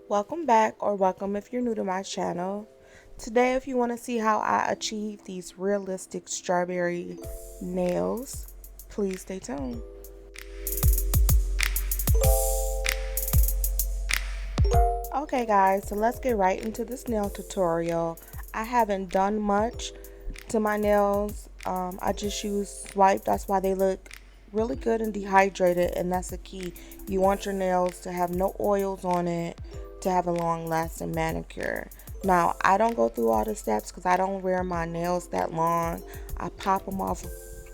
Welcome back, or welcome if you're new to my channel. Today, if you want to see how I achieve these realistic strawberry nails, please stay tuned. Okay guys, so let's get right into this nail tutorial. I haven't done much to my nails. I just use swipe. That's why they look really good and dehydrated, and that's the key. You want your nails to have no oils on it to have a long lasting manicure. Now, I don't go through all the steps because I don't wear my nails that long. I pop them off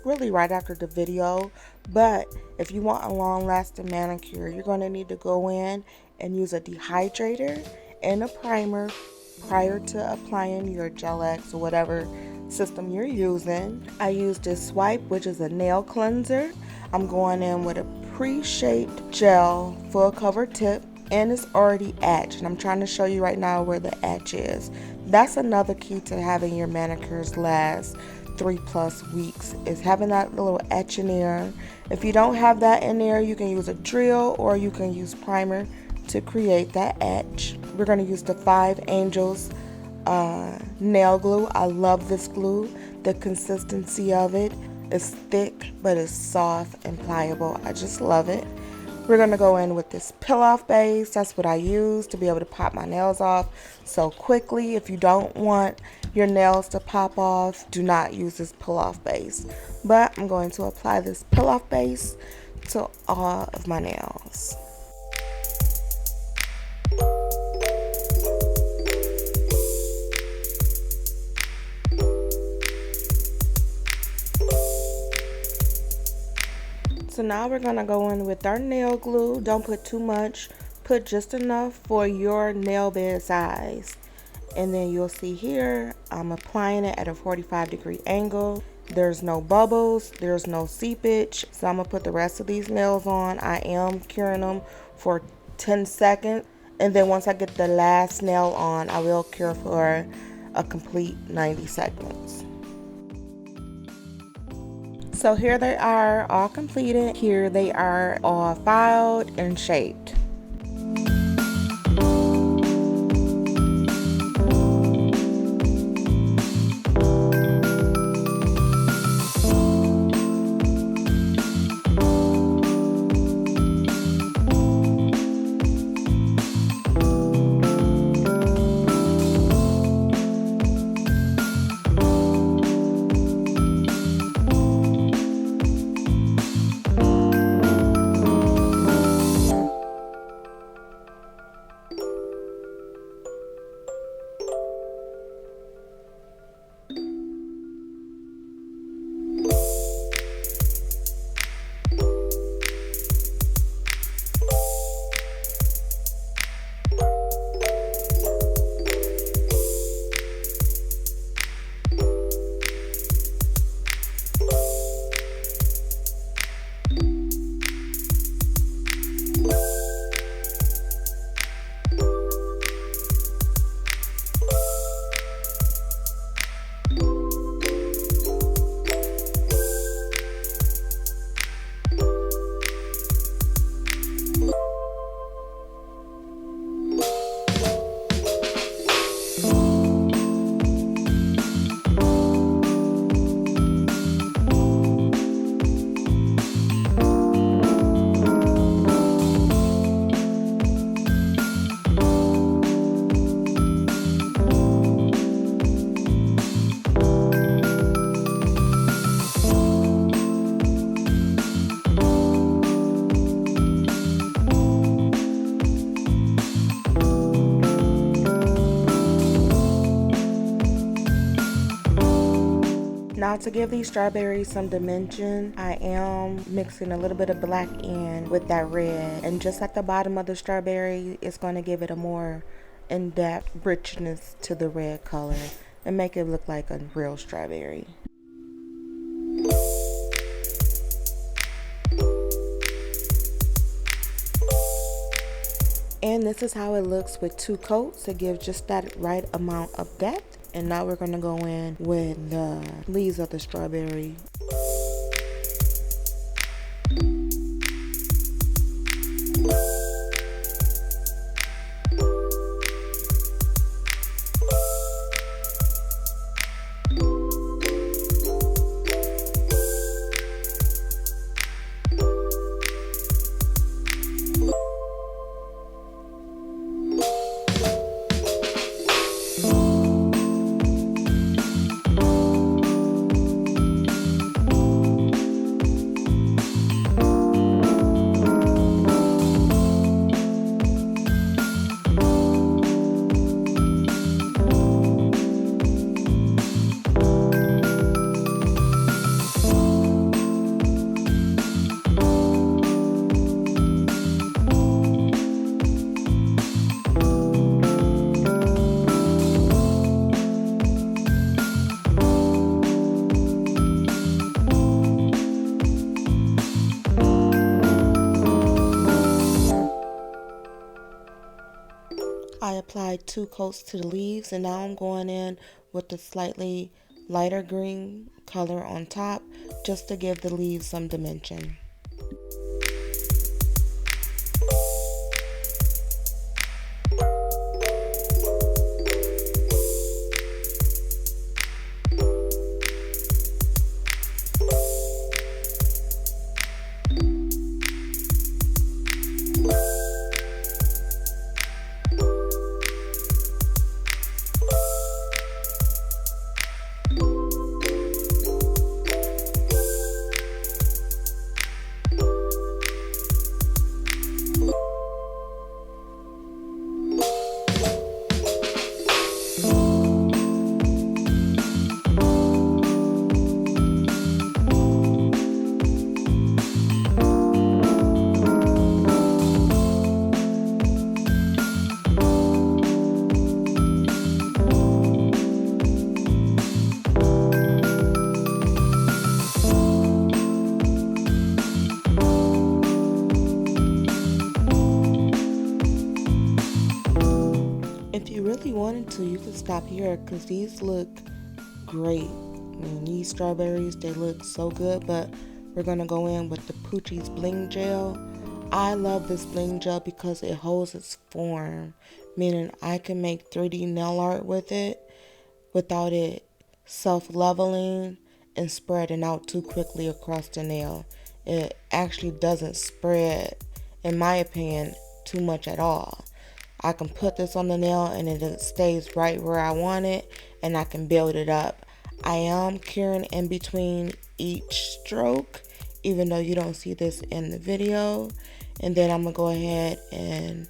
really right after the video. But if you want a long lasting manicure, you're going to need to go in and use a dehydrator and a primer prior to applying your Gel X or whatever system you're using. I use this swipe, which is a nail cleanser. I'm going in with a pre-shaped gel full cover tip, and it's already etched, and I'm trying to show you right now where the etch is. That's another key to having your manicures last 3+ weeks, is having that little etch in there. If you don't have that in there, you can use a drill or you can use primer to create that etch. We're going to use the 5 Angels nail glue. I love this glue. The consistency of it is thick, but it's soft and pliable. I just love it. We're going to go in with this peel off base. That's what I use to be able to pop my nails off so quickly. If you don't want your nails to pop off, do not use this peel off base. But I'm going to apply this peel off base to all of my nails. So now we're going to go in with our nail glue. Don't put too much. Put just enough for your nail bed size. And then you'll see here, I'm applying it at a 45-degree angle. There's no bubbles. There's no seepage. So I'm going to put the rest of these nails on. I am curing them for 10 seconds. And then once I get the last nail on, I will cure for a complete 90 seconds. So here they are all completed. Here they are all filed and shaped. Now to give these strawberries some dimension, I am mixing a little bit of black in with that red. And just at the bottom of the strawberry, it's going to give it a more in-depth richness to the red color and make it look like a real strawberry. And this is how it looks with 2 coats to give just that right amount of depth. And now we're going to go in with the leaves of the strawberry. I applied 2 coats to the leaves, and now I'm going in with the slightly lighter green color on top just to give the leaves some dimension. If you really wanted to, you could stop here because these look great. I mean, these strawberries, they look so good, but we're going to go in with the Poochie's Bling Gel. I love this bling gel because it holds its form, meaning I can make 3D nail art with it without it self-leveling and spreading out too quickly across the nail. It actually doesn't spread, in my opinion, too much at all. I can put this on the nail and it stays right where I want it, and I can build it up. I am curing in between each stroke, even though you don't see this in the video. And then I'm going to go ahead and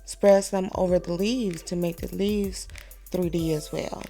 spread some over the leaves to make the leaves 3D as well.